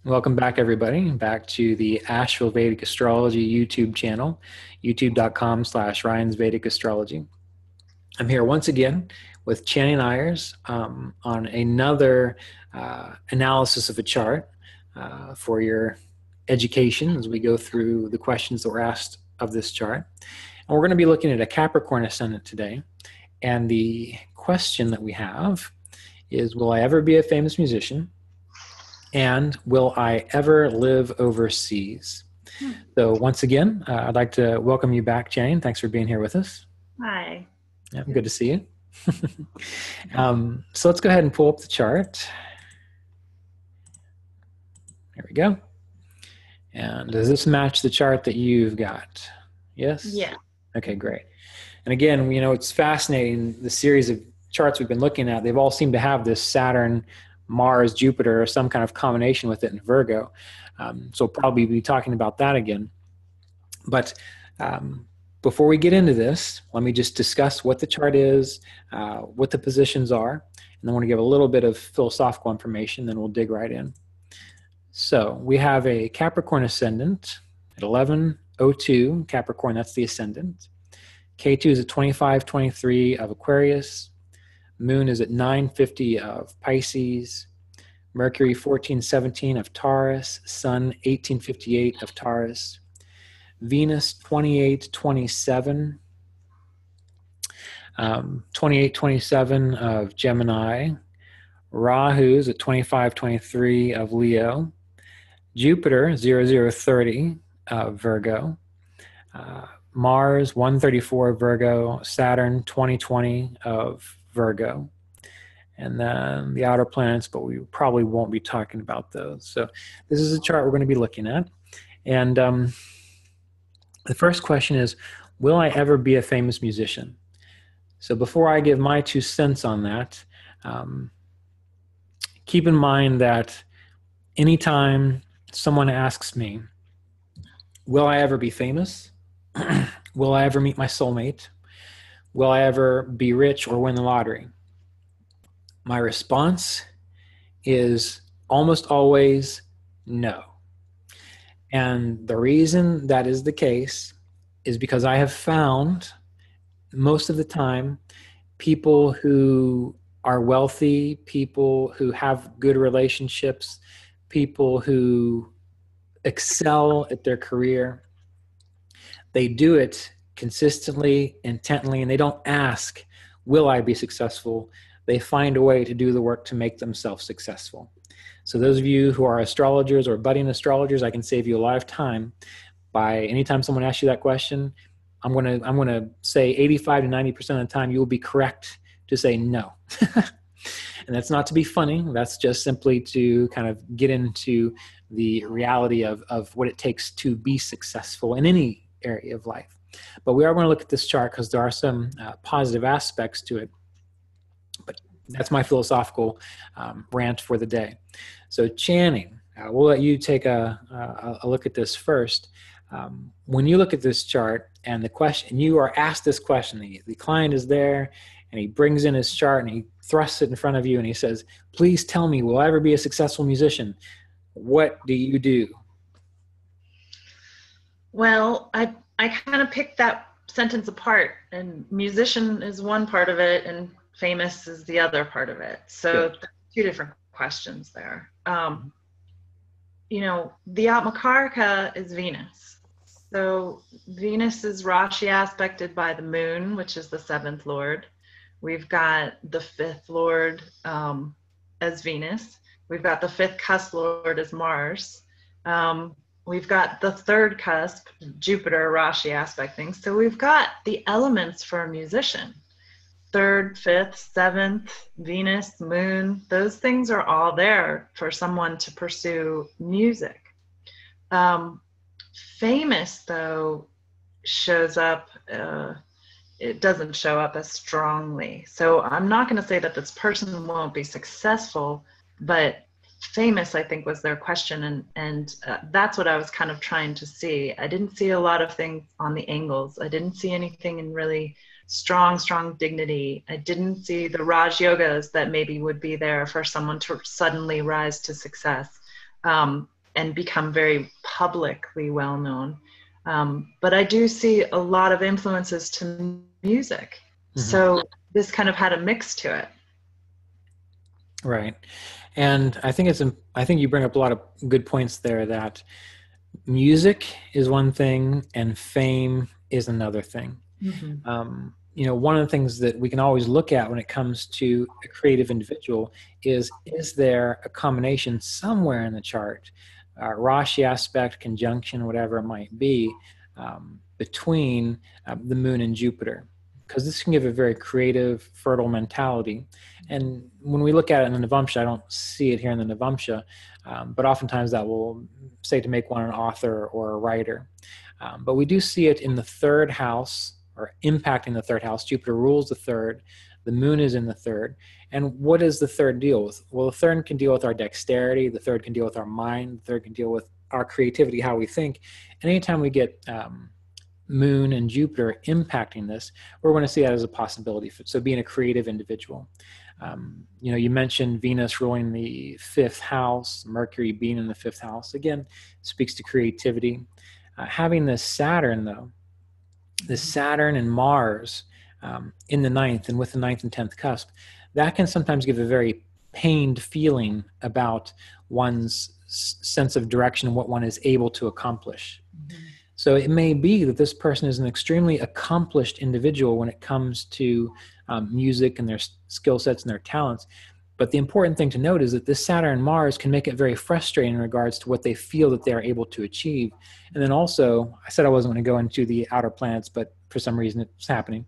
Welcome back, everybody, back to the Asheville Vedic Astrology YouTube channel, youtube.com/Ryan's Vedic Astrology. I'm here once again with Channing Ayers on another analysis of a chart for your education as we go through the questions that were asked of this chart. And we're going to be looking at a Capricorn Ascendant today. And the question that we have is, will I ever be a famous musician? And will I ever live overseas? So once again, I'd like to welcome you back, Channing. Thanks for being here with us. Hi. Yeah, good to see you. So let's go ahead and pull up the chart. There we go. And does this match the chart that you've got? Yes? Yeah. Okay, great. And again, you know, it's fascinating, the series of charts we've been looking at, they've all seemed to have this Saturn, Mars, Jupiter, or some kind of combination with it in Virgo. So we'll probably be talking about that again. But before we get into this, let me just discuss what the chart is, what the positions are, and then I want to give a little bit of philosophical information, then we'll dig right in. So we have a Capricorn Ascendant at 1102, Capricorn, that's the Ascendant. K2 is at 2523 of Aquarius. Moon is at 950 of Pisces. Mercury 1417 of Taurus. Sun 1858 of Taurus. Venus 2827. 2827 of Gemini. Rahu is at 2523 of Leo. Jupiter 0030 of Virgo. Mars 134 of Virgo. Saturn 2020 of Virgo, and then the outer planets, but we probably won't be talking about those. So this is a chart we're going to be looking at. And the first question is, will I ever be a famous musician? So before I give my 2 cents on that, keep in mind that anytime someone asks me, will I ever be famous? Will I ever meet my soulmate? Will I ever be rich or win the lottery? My response is almost always no. And the reason that is the case is because I have found most of the time people who are wealthy, people who have good relationships, people who excel at their career, they do it consistently, intently, and they don't ask, will I be successful? They find a way to do the work to make themselves successful. So those of you who are astrologers or budding astrologers, I can save you a lot of time by anytime someone asks you that question, I'm gonna say 85 to 90% of the time you will be correct to say no. And that's not to be funny, that's just simply to kind of get into the reality of what it takes to be successful in any area of life. But we are going to look at this chart because there are some positive aspects to it. But that's my philosophical rant for the day. So Channing, we'll let you take a look at this first. When you look at this chart and the question, you are asked this question, the client is there and he brings in his chart and he thrusts it in front of you and he says, please tell me, will I ever be a successful musician? What do you do? Well, I kind of picked that sentence apart, and musician is one part of it and famous is the other part of it. So 2 different questions there. You know, the Atmakarika is Venus. So Venus is Rashi aspected by the moon, which is the 7th lord. We've got the 5th lord as Venus. We've got the 5th cusp lord as Mars. We've got the 3rd cusp, Jupiter, Rashi aspecting. So we've got the elements for a musician. 3rd, 5th, 7th, Venus, moon, those things are all there for someone to pursue music. Famous, though, shows up, it doesn't show up as strongly. So I'm not going to say that this person won't be successful, but famous, I think, was their question, and that's what I was kind of trying to see. I didn't see a lot of things on the angles. I didn't see anything in really strong dignity. I didn't see the Raj Yogas that maybe would be there for someone to suddenly rise to success. and become very publicly well known. But I do see a lot of influences to music. So this kind of had a mix to it. Right. And I think I think you bring up a lot of good points there, that music is one thing and fame is another thing. One of the things that we can always look at when it comes to a creative individual is there a combination somewhere in the chart, Rashi aspect, conjunction, whatever it might be, between the moon and Jupiter? Because this can give a very creative, fertile mentality. And when we look at it in the Navamsha, I don't see it here in the Navamsha, but oftentimes that will say to make one an author or a writer. But we do see it in the third house, or impacting the third house. Jupiter rules the third. The moon is in the third. And what does the third deal with? Well, the third can deal with our dexterity. The third can deal with our mind. The third can deal with our creativity, how we think. And anytime we get moon and Jupiter impacting this, we're going to see that as a possibility. So being a creative individual. You mentioned Venus ruling the fifth house, Mercury being in the fifth house. Again, speaks to creativity. Having this Saturn, though, the Saturn and Mars in the ninth and with the ninth and 10th cusp, that can sometimes give a very pained feeling about one's sense of direction and what one is able to accomplish. So it may be that this person is an extremely accomplished individual when it comes to music and their skill sets and their talents. But the important thing to note is that this Saturn and Mars can make it very frustrating in regards to what they feel that they are able to achieve. And then also, I said I wasn't going to go into the outer planets, but for some reason it's happening.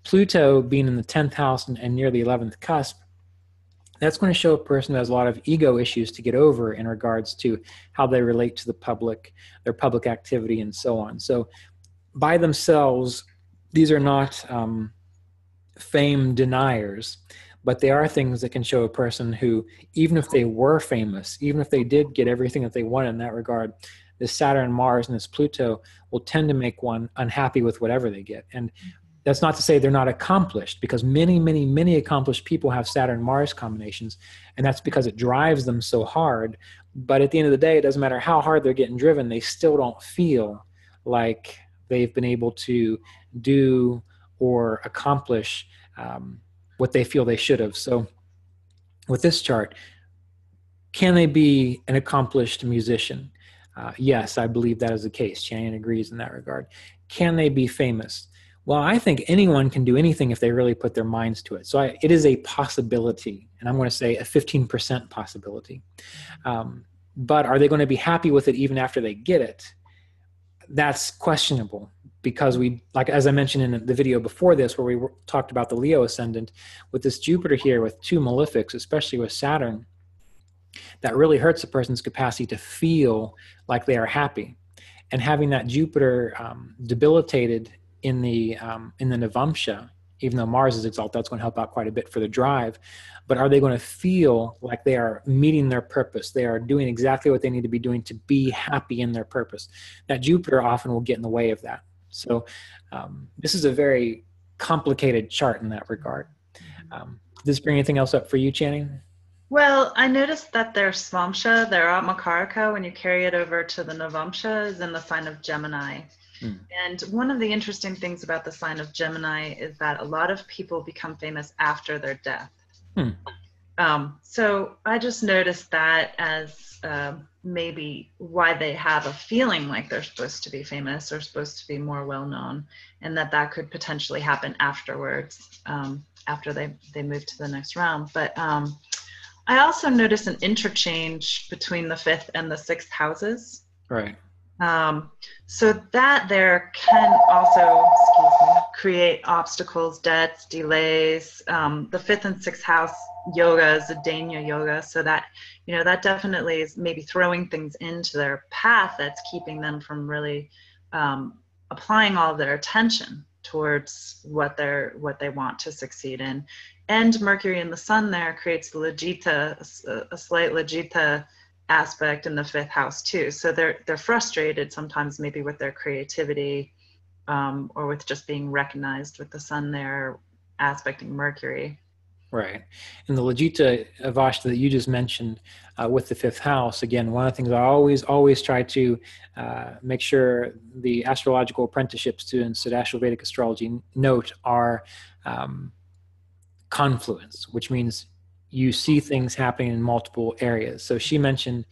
Pluto being in the 10th house and near the 11th cusp, that's going to show a person who has a lot of ego issues to get over in regards to how they relate to the public, their public activity, and so on. So by themselves, these are not fame deniers, but they are things that can show a person who, even if they were famous, even if they did get everything that they wanted in that regard, this Saturn, Mars, and this Pluto will tend to make one unhappy with whatever they get. And that's not to say they're not accomplished, because many, many, many accomplished people have Saturn-Mars combinations, and that's because it drives them so hard. But at the end of the day, it doesn't matter how hard they're getting driven, they still don't feel like they've been able to do or accomplish what they feel they should have. So with this chart, can they be an accomplished musician? Yes, I believe that is the case. Channing agrees in that regard. Can they be famous? Well, I think anyone can do anything if they really put their minds to it. So it is a possibility, and I'm going to say a 15% possibility. But are they going to be happy with it even after they get it? That's questionable, because as I mentioned in the video before this, where we talked about the Leo ascendant, with this Jupiter here with two malefics, especially with Saturn, that really hurts a person's capacity to feel like they are happy. And having that Jupiter debilitated in the Navamsha, even though Mars is exalted, that's going to help out quite a bit for the drive. But are they going to feel like they are meeting their purpose? They are doing exactly what they need to be doing to be happy in their purpose. That Jupiter often will get in the way of that. So this is a very complicated chart in that regard. Does this bring anything else up for you, Channing? Well, I noticed that their Swamsha, their Atmakaraka, when you carry it over to the Navamsha, is in the sign of Gemini. And one of the interesting things about the sign of Gemini is that a lot of people become famous after their death. So I just noticed that as maybe why they have a feeling like they're supposed to be famous or supposed to be more well-known, and that could potentially happen afterwards, after they move to the next round. But I also noticed an interchange between the fifth and the sixth houses. Right. So that there can also, create obstacles, debts, delays. The fifth and sixth house yoga is a Danya yoga. So that, that definitely is maybe throwing things into their path that's keeping them from really applying all of their attention towards what they want to succeed in. And Mercury and the Sun there creates the Lajita, a slight Lajita aspect in the fifth house too. So they're frustrated sometimes maybe with their creativity, or with just being recognized with the Sun there aspecting Mercury. Right. And the Lajita Avashta that you just mentioned with the fifth house, again, one of the things I always try to make sure the astrological apprenticeship students at Asheville Vedic Astrology note are confluence, which means you see things happening in multiple areas. So she mentioned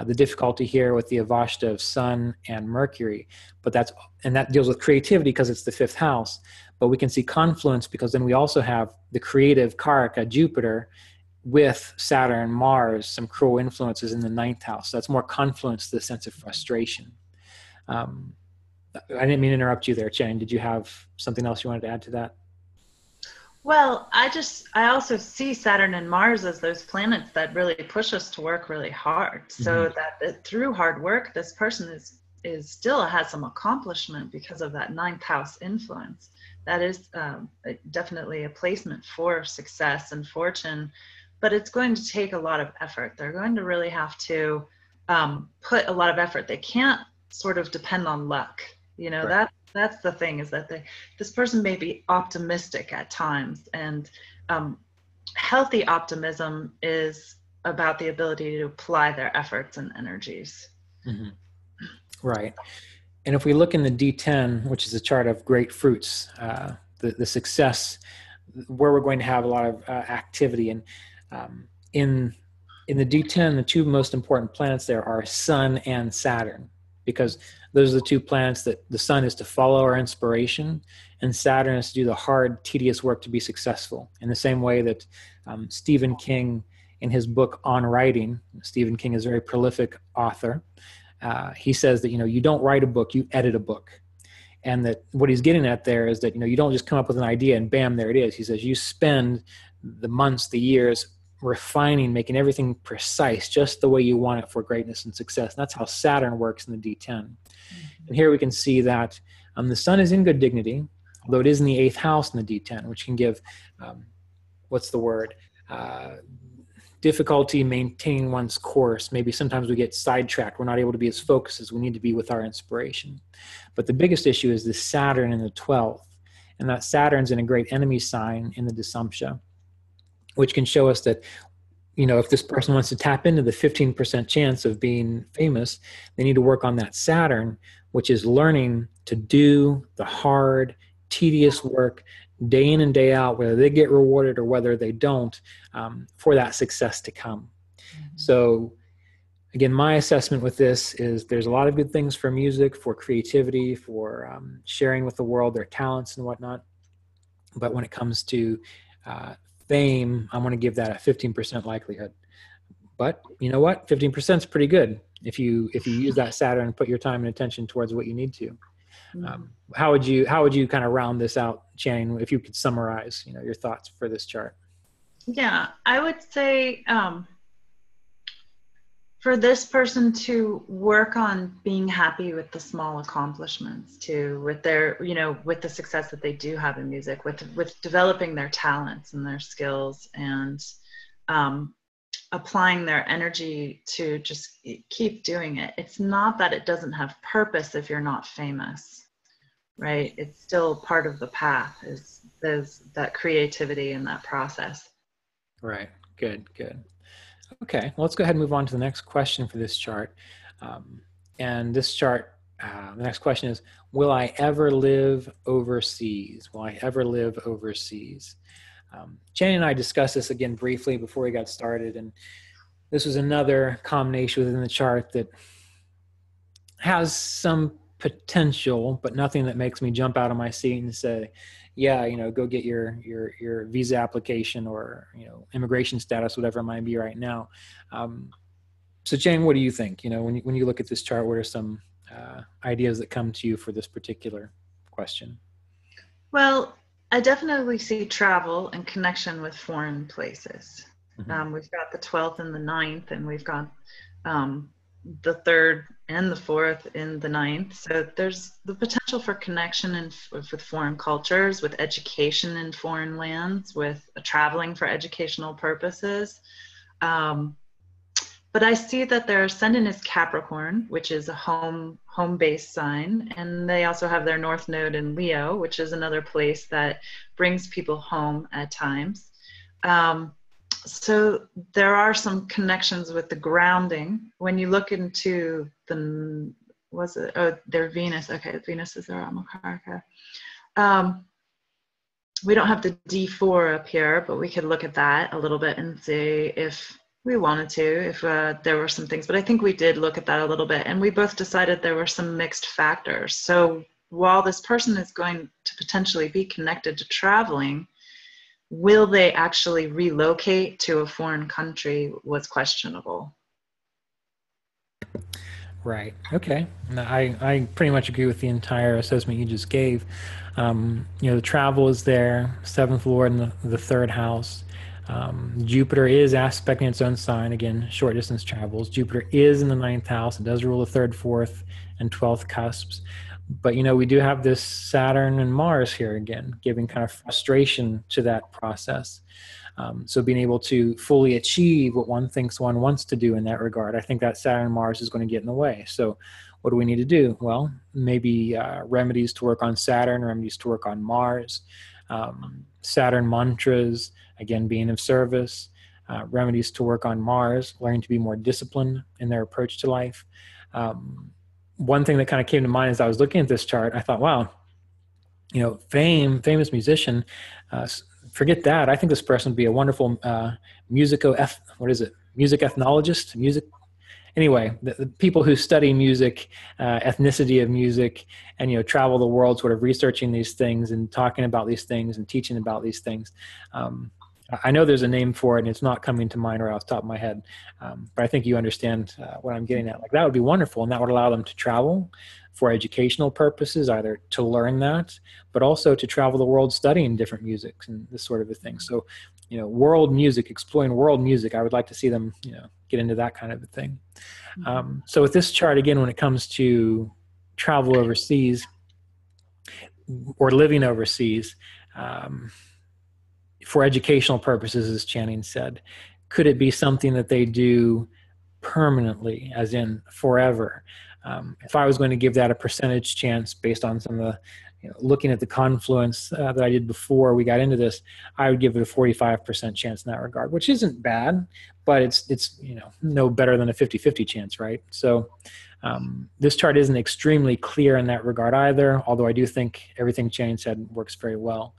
the difficulty here with the Avashta of Sun and Mercury, but that deals with creativity because it's the fifth house. But we can see confluence because then we also have the creative Karaka, Jupiter, with Saturn, Mars, some cruel influences in the ninth house. So that's more confluence, the sense of frustration. I didn't mean to interrupt you there, Chen. Did you have something else you wanted to add to that? Well, I also see Saturn and Mars as those planets that really push us to work really hard. So that through hard work, this person is still has some accomplishment because of that ninth house influence. That is definitely a placement for success and fortune, but it's going to take a lot of effort. They're going to really have to put a lot of effort. They can't sort of depend on luck. Right. That's the thing, is that this person may be optimistic at times, and healthy optimism is about the ability to apply their efforts and energies. Mm-hmm. Right. And if we look in the D10, which is a chart of great fruits, the success, where we're going to have a lot of activity, and in the D10, the two most important planets there are Sun and Saturn, because those are the two planets that the Sun is to follow our inspiration, and Saturn is to do the hard, tedious work to be successful. In the same way that Stephen King, in his book On Writing, Stephen King is a very prolific author. He says that, you don't write a book, you edit a book. And that what he's getting at there is that, you don't just come up with an idea and bam, there it is. He says you spend the months, the years refining, making everything precise, just the way you want it for greatness and success. And that's how Saturn works in the D10. And here we can see that the Sun is in good dignity, although it is in the eighth house in the D10, which can give, difficulty maintaining one's course. Maybe sometimes we get sidetracked. We're not able to be as focused as we need to be with our inspiration. But the biggest issue is the Saturn in the 12th. And that Saturn's in a great enemy sign in the Dasumpsha, which can show us that, if this person wants to tap into the 15% chance of being famous, they need to work on that Saturn, which is learning to do the hard, tedious work day in and day out, whether they get rewarded or whether they don't, for that success to come. So again, my assessment with this is there's a lot of good things for music, for creativity, for sharing with the world their talents and whatnot. But when it comes to fame, I'm going to give that a 15% likelihood. But you know what? 15% is pretty good if you use that Saturn and put your time and attention towards what you need to. How would you kind of round this out, Channing, if you could summarize, your thoughts for this chart? Yeah, I would say for this person to work on being happy with the small accomplishments too, with their, with the success that they do have in music, with developing their talents and their skills, and applying their energy to just keep doing it. It's not that it doesn't have purpose if you're not famous, right? It's still part of the path, is that creativity and that process. Right. Good. Okay, well, let's go ahead and move on to the next question for this chart. And this chart, the next question is, will I ever live overseas? Will I ever live overseas? Jenny and I discussed this again briefly before we got started, and this was another combination within the chart that has some potential, but nothing that makes me jump out of my seat and say, yeah, go get your visa application or, immigration status, whatever it might be right now. So Jane, what do you think? When you look at this chart, what are some ideas that come to you for this particular question? Well, I definitely see travel and connection with foreign places. Mm-hmm. We've got the 12th and the 9th, and we've got the 3rd and the 4th in the 9th. So there's the potential for connection with foreign cultures, with education in foreign lands, with traveling for educational purposes. But I see that their ascendant is Capricorn, which is a home-based sign. And they also have their North Node in Leo, which is another place that brings people home at times. So there are some connections with the grounding. When you look into the, was it, oh, their Venus. Okay, Venus is their Amakaraka. We don't have the D4 up here, but we could look at that a little bit and see if we wanted to, if there were some things. But I think we did look at that a little bit, and we both decided there were some mixed factors. So while this person is going to potentially be connected to traveling, will they actually relocate to a foreign country was questionable. Right. Okay. I pretty much agree with the entire assessment you just gave. The travel is there, seventh lord in the third house. Jupiter is aspecting its own sign. Again, short distance travels. Jupiter is in the ninth house. It does rule the third, fourth, and 12th cusps. But, we do have this Saturn and Mars here again, giving kind of frustration to that process. So being able to fully achieve what one thinks one wants to do in that regard, I think that Saturn and Mars is going to get in the way. So what do we need to do? Well, maybe remedies to work on Saturn, remedies to work on Mars, Saturn mantras, again, being of service, remedies to work on Mars, learning to be more disciplined in their approach to life. One thing that kind of came to mind as I was looking at this chart, I thought, wow, famous musician, forget that. I think this person would be a wonderful music ethnologist, anyway, the people who study music, ethnicity of music, and travel the world sort of researching these things and talking about these things and teaching about these things. I know there's a name for it and it's not coming to mind right off the top of my head, but I think you understand what I'm getting at. Like, that would be wonderful, and that would allow them to travel for educational purposes, either to learn that, but also to travel the world studying different musics and this sort of a thing. So, world music, exploring world music, I would like to see them, get into that kind of a thing. So with this chart, again, when it comes to travel overseas or living overseas, for educational purposes, as Channing said, could it be something that they do permanently, as in forever? If I was going to give that a percentage chance based on some of the, looking at the confluence that I did before we got into this, I would give it a 45% chance in that regard, which isn't bad, but it's no better than a 50-50 chance, right? So this chart isn't extremely clear in that regard either, although I do think everything Channing said works very well.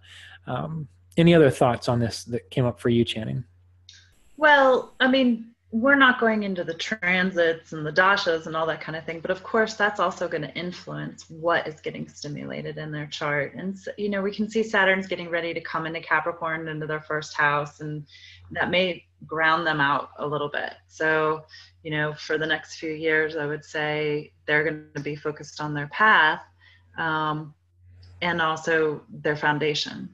Any other thoughts on this that came up for you, Channing? Well, I mean, we're not going into the transits and the dashas and all that kind of thing, but of course that's also going to influence what is getting stimulated in their chart. And we can see Saturn's getting ready to come into Capricorn, into their first house, and that may ground them out a little bit. So for the next few years, I would say they're going to be focused on their path, and also their foundation.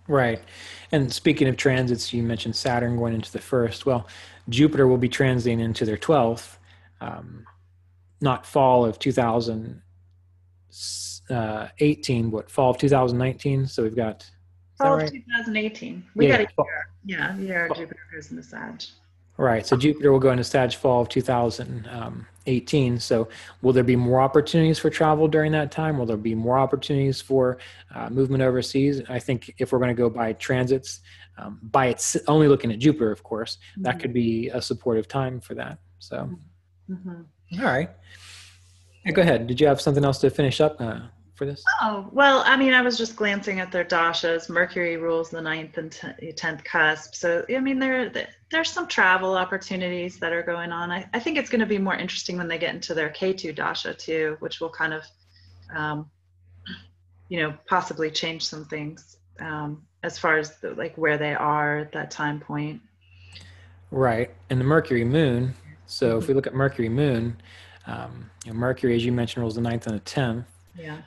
Right. And speaking of transits, you mentioned Saturn going into the first. Well, Jupiter will be transiting into their 12th, not fall of 2018, but fall of 2019. So we've got fall of 2018. We got a year. Yeah, Jupiter goes into Sag. Right. So Jupiter will go into Sag fall of 2018. So will there be more opportunities for travel during that time? Will there be more opportunities for movement overseas? I think if we're going to go by transits, only looking at Jupiter, of course, that could be a supportive time for that. So, all right. Yeah, go ahead. Did you have something else to finish up for this? Oh, well, I mean, I was just glancing at their dashas. Mercury rules the 9th and 10th cusp. So, I mean, there's some travel opportunities that are going on. I think it's going to be more interesting when they get into their K2 dasha too, which will kind of, possibly change some things as far as where they are at that time point. Right. And the Mercury moon. So if we look at Mercury moon, Mercury, as you mentioned, rules the 9th and the 10th. Yeah.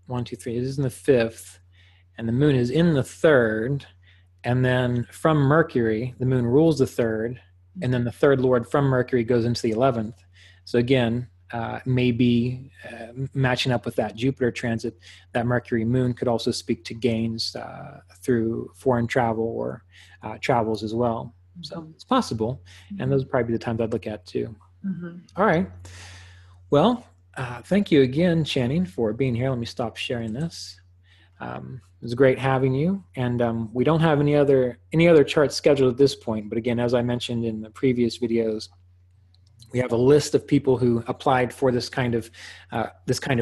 1, 2, 3. This is in the 5th, and the moon is in the 3rd. And then from Mercury, the moon rules the 3rd, and then the 3rd lord from Mercury goes into the 11th. So again, maybe matching up with that Jupiter transit, that Mercury moon could also speak to gains through foreign travel or travels as well. So it's possible, and those would probably be the times I'd look at too. All right. Well, thank you again, Channing, for being here. Let me stop sharing this. It was great having you. And we don't have any other charts scheduled at this point. But again, as I mentioned in the previous videos, we have a list of people who applied for this kind of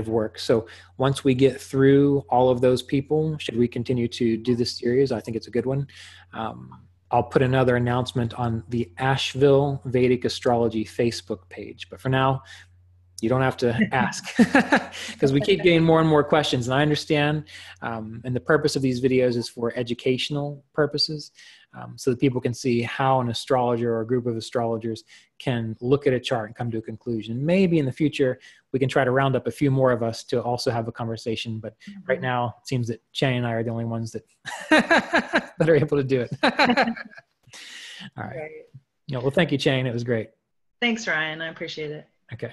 work. So once we get through all of those people, should we continue to do this series? I think it's a good one. I'll put another announcement on the Asheville Vedic Astrology Facebook page. But for now, you don't have to ask because we keep getting more and more questions. And I understand. And the purpose of these videos is for educational purposes, so that people can see how an astrologer or a group of astrologers can look at a chart and come to a conclusion. Maybe in the future, we can try to round up a few more of us to also have a conversation. But right now, it seems that Chang and I are the only ones that, that are able to do it. All right. Well, thank you, Chang. It was great. Thanks, Ryan. I appreciate it. Okay.